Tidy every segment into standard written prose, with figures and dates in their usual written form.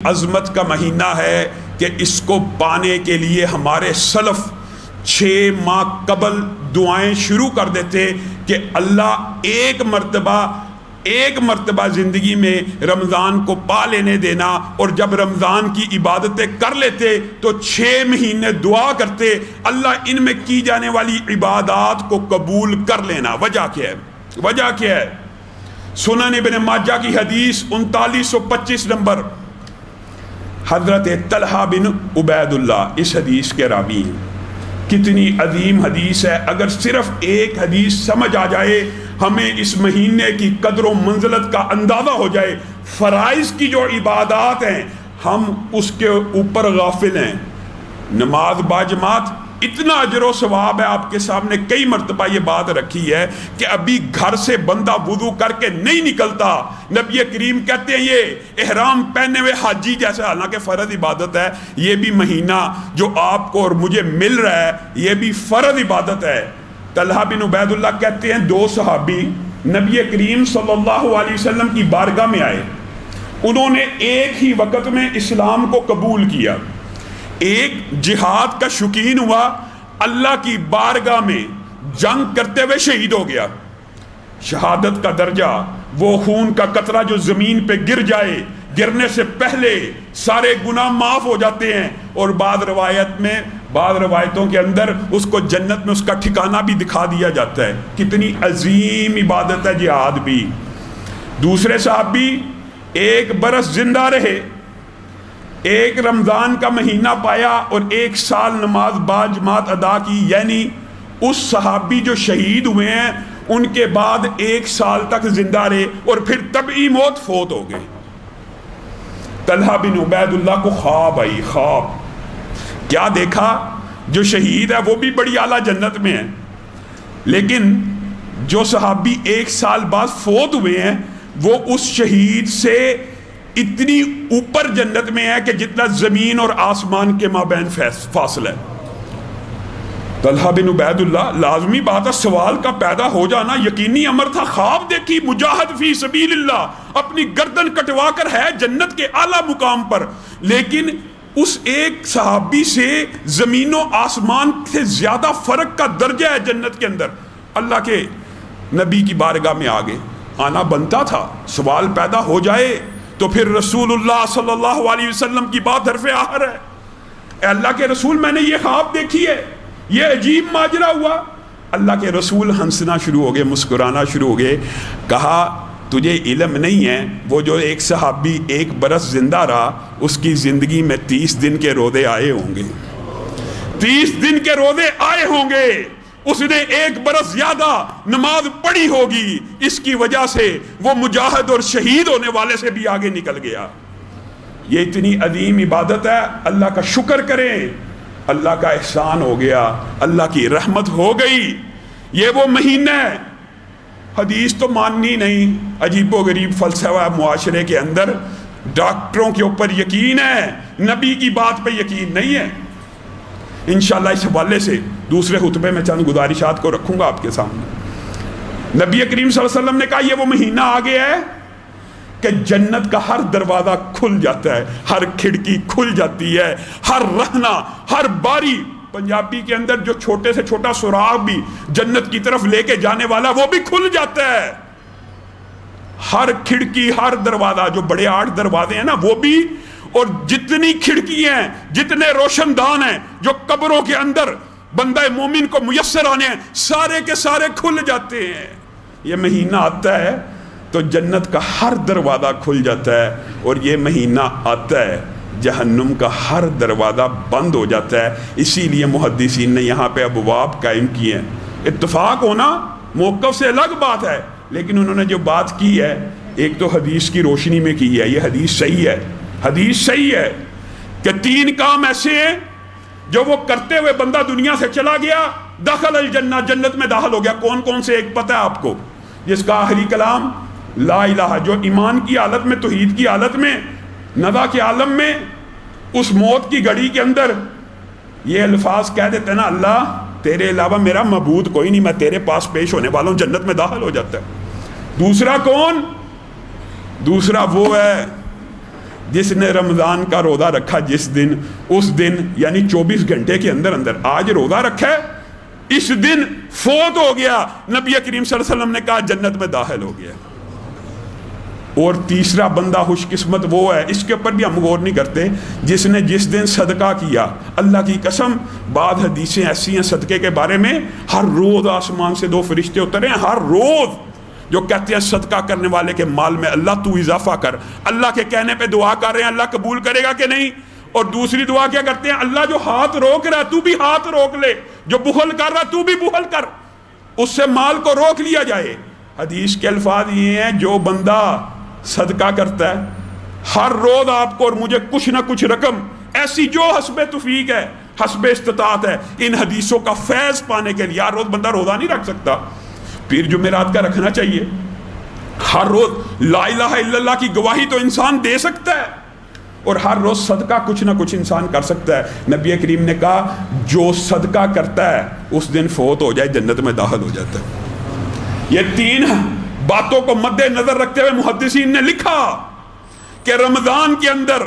عظمت کا مہینہ ہے کہ اس کو پانے کے لیے ہمارے سلف 6 ماہ قبل دعائیں شروع کر دیتے کہ اللہ ایک مرتبہ زندگی میں رمضان کو پا لینے دینا، اور جب رمضان کی عبادتیں کر لیتے تو 6 مہینے دعا کرتے اللہ ان میں کی جانے والی عبادات کو قبول کر لینا۔ وجہ کیا ہے؟ سنن ابن ماجہ کی حدیث 3925 نمبر، حضرت طلحہ بن عبید اللہ اس حدیث کے راوی ہیں۔ کتنی عظیم حدیث ہے، اگر صرف ایک حدیث سمجھ آ جائے، ہمیں اس مہینے کی قدر و منزلت کا اندازہ ہو جائے، فرائض کی جو عبادات ہیں ہم اس کے اوپر غافل ہیں۔ نماز باجماعت اتنا اجر و ثواب ہے، آپ کے سامنے کئی مرتبہ یہ بات رکھی ہے کہ ابھی گھر سے بندہ وضو کر کے نہیں نکلتا، نبی کریم کہتے ہیں یہ احرام پہنے ہوئے حاجی جیسے، حالانکہ فرض عبادت ہے، یہ بھی مہینہ جو آپ کو اور مجھے مل رہا ہے یہ بھی فرض عبادت ہے۔ طلحہ بن عبید اللہ کہتے ہیں 2 صحابی نبی کریم صلی اللہ علیہ وسلم کی بارگاہ میں آئے، انہوں نے ایک ہی وقت میں اسلام کو قبول کیا۔ ایک جہاد کا شوقین ہوا، اللہ کی بارگاہ میں جنگ کرتے ہوئے شہید ہو گیا۔ شہادت کا درجہ، وہ خون کا قطرہ جو زمین پہ گر جائے، گرنے سے پہلے سارے گناہ معاف ہو جاتے ہیں، اور بعض روایتوں کے اندر اس کو جنت میں اس کا ٹھکانہ بھی دکھا دیا جاتا ہے۔ کتنی عظیم عبادت ہے جہاد بھی۔ دوسرے صحابی 1 برس زندہ رہے، 1 رمضان کا مہینہ پایا اور 1 سال نماز باجماعت ادا کی، یعنی اس صحابی جو شہید ہوئے ہیں ان کے بعد 1 سال تک زندہ رہے اور پھر طبعی موت فوت ہو گئے۔ طلحہ بن عبید اللہ کو خواب آئی، خواب کیا دیکھا؟ جو شہید ہے وہ بھی بڑی اعلیٰ جنت میں ہے، لیکن جو صحابی 1 سال بعد فوت ہوئے ہیں وہ اس شہید سے اتنی اوپر جنت میں ہے کہ جتنا زمین اور آسمان کے مابین فاصلہ ہے۔ طلحہ بن عبید اللہ، لازمی بات ہے سوال کا پیدا ہو جانا یقینی امر تھا۔ خواب دیکھی، مجاہد فی سبیل اللہ، اپنی گردن کٹوا کر ہے جنت کے اعلیٰ مقام پر، لیکن اس ایک صحابی سے زمین و آسمان سے زیادہ فرق کا درجہ ہے جنت کے اندر۔ اللہ کے نبی کی بارگاہ میں آگے آنا بنتا تھا، سوال پیدا ہو جائے تو پھر رسول اللہ صلی اللہ علیہ وسلم کی بات حرف آخر ہے، اے اللہ کے رسول میں نے یہ خواب دیکھی ہے، یہ عجیب ماجرا ہوا۔ اللہ کے رسول ہنسنا شروع ہو گئے، مسکرانا شروع ہو گئے، کہا تجھے علم نہیں ہے وہ جو 1 صحابی 1 برس زندہ رہا اس کی زندگی میں 30 دن کے روزے آئے ہوں گے، 30 دن کے روزے آئے ہوں گے، اس نے 1 برس زیادہ نماز پڑھی ہوگی، اس کی وجہ سے وہ مجاہد اور شہید ہونے والے سے بھی آگے نکل گیا۔ یہ اتنی عظیم عبادت ہے، اللہ کا شکر کریں، اللہ کا احسان ہو گیا، اللہ کی رحمت ہو گئی۔ یہ وہ مہینہ ہے، حدیث تو ماننی نہیں، عجیب و غریب فلسفہ معاشرے کے اندر ڈاکٹروں کے اوپر یقین ہے، نبی کی بات پہ یقین نہیں ہے۔ انشاءاللہ اس حوالے سے دوسرے خطبے میں چند گزارشات کو رکھوں گا آپ کے سامنے۔ نبی کریم صلی اللہ علیہ وسلم نے کہا یہ وہ مہینہ آ گیا ہے کہ جنت کا ہر دروازہ کھل جاتا ہے، ہر کھڑکی کھل جاتی ہے، ہر رہنا، ہر باری، پنجابی کے اندر جو چھوٹے سے چھوٹا سراغ بھی جنت کی طرف لے کے جانے والا وہ بھی کھل جاتا ہے، ہر کھڑکی، ہر دروازہ، جو بڑے 8 دروازے ہیں نا وہ بھی، اور جتنی کھڑکی ہیں، جتنے روشن دان ہیں جو قبروں کے اندر بندہ مومن کو میسر آنے ہیں، سارے کے سارے کھل جاتے ہیں۔ یہ مہینہ آتا ہے تو جنت کا ہر دروازہ کھل جاتا ہے، اور یہ مہینہ آتا ہے جہنم کا ہر دروازہ بند ہو جاتا ہے۔ اسی لیے محدثین نے یہاں پہ ابواب قائم کیے ہیں۔ اتفاق ہونا موقف سے الگ بات ہے، لیکن انہوں نے جو بات کی ہے ایک تو حدیث کی روشنی میں کی ہے، یہ حدیث صحیح ہے، حدیث صحیح ہے کہ 3 کام ایسے ہیں جو وہ کرتے ہوئے بندہ دنیا سے چلا گیا، دخل الجنہ، جنت میں داخل ہو گیا۔ کون کون سے؟ ایک پتہ ہے آپ کو، جس کا آخری کلام لا الہ، جو ایمان کی حالت میں، توحید کی حالت میں، ندا کے عالم میں، اس موت کی گھڑی کے اندر یہ الفاظ کہہ دیتے ہیں نا، اللہ تیرے علاوہ میرا معبود کوئی نہیں، میں تیرے پاس پیش ہونے والا ہوں، جنت میں داخل ہو جاتا ہے۔ دوسرا کون؟ دوسرا وہ ہے جس نے رمضان کا روزہ رکھا جس دن، اس دن یعنی 24 گھنٹے کے اندر اندر آج روزہ رکھا ہے، اس دن فوت ہو گیا، نبی کریم صلی اللہ علیہ وسلم نے کہا جنت میں داخل ہو گیا۔ اور تیسرا بندہ خوش قسمت وہ ہے، اس کے اوپر بھی ہم غور نہیں کرتے، جس نے جس دن صدقہ کیا۔ اللہ کی قسم بعض حدیثیں ایسی ہیں صدقے کے بارے میں، ہر روز آسمان سے 2 فرشتے اترے ہیں، ہر روز، جو کہتے ہیں صدقہ کرنے والے کے مال میں اللہ تو اضافہ کر۔ اللہ کے کہنے پہ دعا کر رہے ہیں اللہ قبول کرے گا کہ نہیں؟ اور دوسری دعا کیا کرتے ہیں؟ اللہ جو ہاتھ روک رہا ہے تو بھی ہاتھ روک لے، جو بخل کر رہا ہے تو بھی بخل کر، اس سے مال کو روک لیا جائے۔ حدیث کے الفاظ یہ ہیں، جو بندہ صدقہ کرتا ہے ہر روز آپ کو اور مجھے کچھ نہ کچھ رقم ایسی جو حسب توفیق ہے، حسب استطاعت ہے، ان حدیثوں کا فیض پانے کے لیے ہر روز بندہ روزہ نہیں رکھ سکتا، پیر جمعرات کا رکھنا چاہیے۔ ہر روز لا الہ الا اللہ کی گواہی تو انسان دے سکتا ہے، اور ہر روز صدقہ کچھ نہ کچھ انسان کر سکتا ہے۔ نبی کریم نے کہا جو صدقہ کرتا ہے اس دن فوت ہو جائے جنت میں داخل ہو جاتا ہے۔ یہ 3 باتوں کو مد نظر رکھتے ہوئے محدثین نے لکھا کہ رمضان کے اندر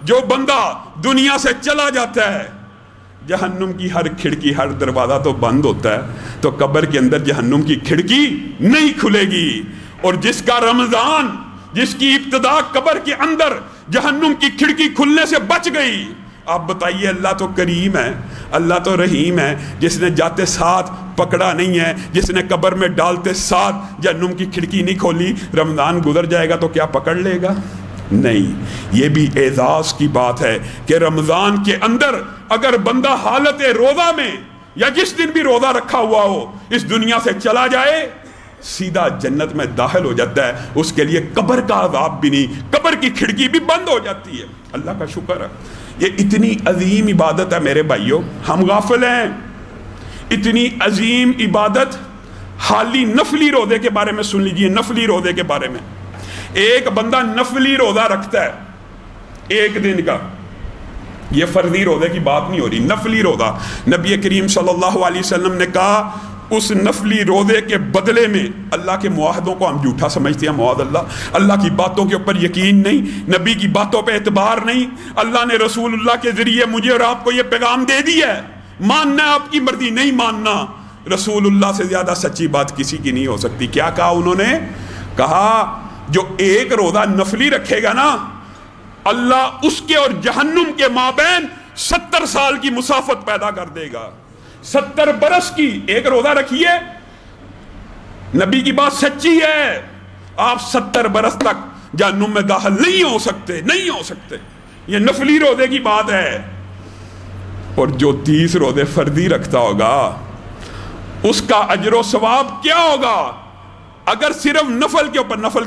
جو بندہ دنیا سے چلا جاتا ہے، جہنم کی ہر کھڑکی ہر دروازہ تو بند ہوتا ہے، تو قبر کے اندر جہنم کی کھڑکی نہیں کھلے گی۔ اور جس کا رمضان، جس کی ابتدا قبر کے اندر جہنم کی کھڑکی کھلنے سے بچ گئی، آپ بتائیے اللہ تو کریم ہے، اللہ تو رحیم ہے، جس نے جاتے ساتھ پکڑا نہیں ہے، جس نے قبر میں ڈالتے ساتھ جہنم کی کھڑکی نہیں کھولی، رمضان گزر جائے گا تو کیا پکڑ لے گا؟ نہیں۔ یہ بھی اعزاز کی بات ہے کہ رمضان کے اندر اگر بندہ حالت روزہ میں یا جس دن بھی روزہ رکھا ہوا ہو اس دنیا سے چلا جائے، سیدھا جنت میں داخل ہو جاتا ہے، اس کے لیے قبر کا عذاب بھی نہیں، قبر کی کھڑکی بھی بند ہو جاتی ہے۔ اللہ کا شکر ہے، یہ اتنی عظیم عبادت ہے میرے بھائیوں، ہم غافل ہیں۔ اتنی عظیم عبادت، حالی نفلی روزے کے بارے میں سن لیجئے، نفلی روزے کے بارے میں۔ ایک بندہ نفلی روزہ رکھتا ہے 1 دن کا، یہ فرضی روزے کی بات نہیں ہو رہی، نفلی روزہ۔ نبی کریم صلی اللہ علیہ وسلم نے کہا اس نفلی روزے کے بدلے میں، اللہ کے معاہدوں کو ہم جھوٹا سمجھتے ہیں، معاذ اللہ، اللہ کی باتوں کے اوپر یقین نہیں، نبی کی باتوں پہ اعتبار نہیں، اللہ نے رسول اللہ کے ذریعے مجھے اور آپ کو یہ پیغام دے دیا ہے، ماننا ہے آپ کی مرضی، نہیں ماننا رسول اللہ سے زیادہ سچی بات کسی کی نہیں ہو سکتی۔ کیا کہا انہوں نے؟ کہا جو 1 روزہ نفلی رکھے گا نا، اللہ اس کے اور جہنم کے مابین 70 سال کی مسافت پیدا کر دے گا، 70 برس کی۔ 1 روزہ رکھیے، نبی کی بات سچی ہے، آپ 70 برس تک جہنم میں داخل نہیں ہو سکتے، نہیں ہو سکتے، یہ نفلی روزے کی بات ہے۔ اور جو 30 روزے فرضی رکھتا ہوگا اس کا اجر و ثواب کیا ہوگا؟ اگر صرف نفل کے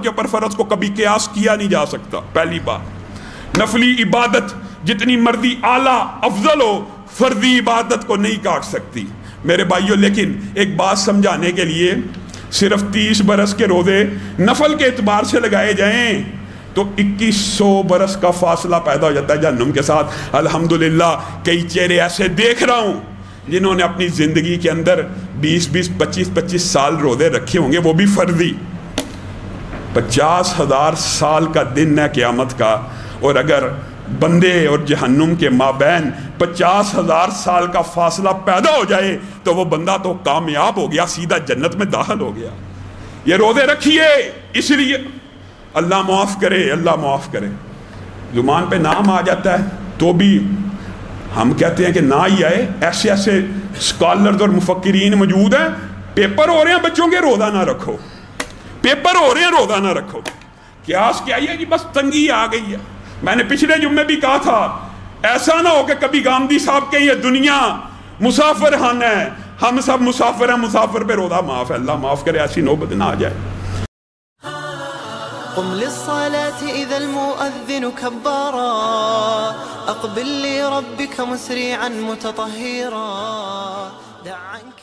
اوپر فرض کو کبھی قیاس کیا نہیں جا سکتا۔ پہلی بات، نفلی عبادت جتنی مرضی اعلیٰ افضل ہو، فرضی عبادت کو نہیں کاٹ سکتی میرے بھائیوں۔ لیکن ایک بات سمجھانے کے لیے، صرف 30 برس کے روزے نفل کے اعتبار سے لگائے جائیں تو 2100 برس کا فاصلہ پیدا ہو جاتا ہے جہنم کے ساتھ۔ الحمدللہ کئی چہرے ایسے دیکھ رہا ہوں جنہوں نے اپنی زندگی کے اندر 20 25 سال روزے رکھے ہوں گے، وہ بھی فرضی۔ 50,000 سال کا دن ہے قیامت کا، اور اگر بندے اور جہنم کے مابین 50,000 سال کا فاصلہ پیدا ہو جائے تو وہ بندہ تو کامیاب ہو گیا، سیدھا جنت میں داخل ہو گیا۔ یہ روزے رکھیے، اس لیے اللہ معاف کرے، اللہ معاف کرے۔ زبان پہ نام آ جاتا ہے تو بھی ہم کہتے ہیں کہ نہ ہی آئے، ایسے ایسے اسکالرز اور مفکرین موجود ہیں، پیپر ہو رہے ہیں بچوں کے روزہ نہ رکھو، پیپر ہو رہے ہیں روزہ نہ رکھو۔ قیاس کیا ہے کہ بس تنگی آ گئی ہے۔ میں نے پچھلے جمعے بھی کہا تھا ایسا نہ ہو کہ کبھی گاندھی صاحب کہیں یہ دنیا مسافر خانہ ہے، ہم سب مسافر ہیں، مسافر پہ روزہ معاف ہے، اللہ معاف کرے، ایسی نوبت نہ آ جائے۔ قم للصلاة إذا المؤذن كبارا أقبل لربك مسرعا متطهرا دع عنك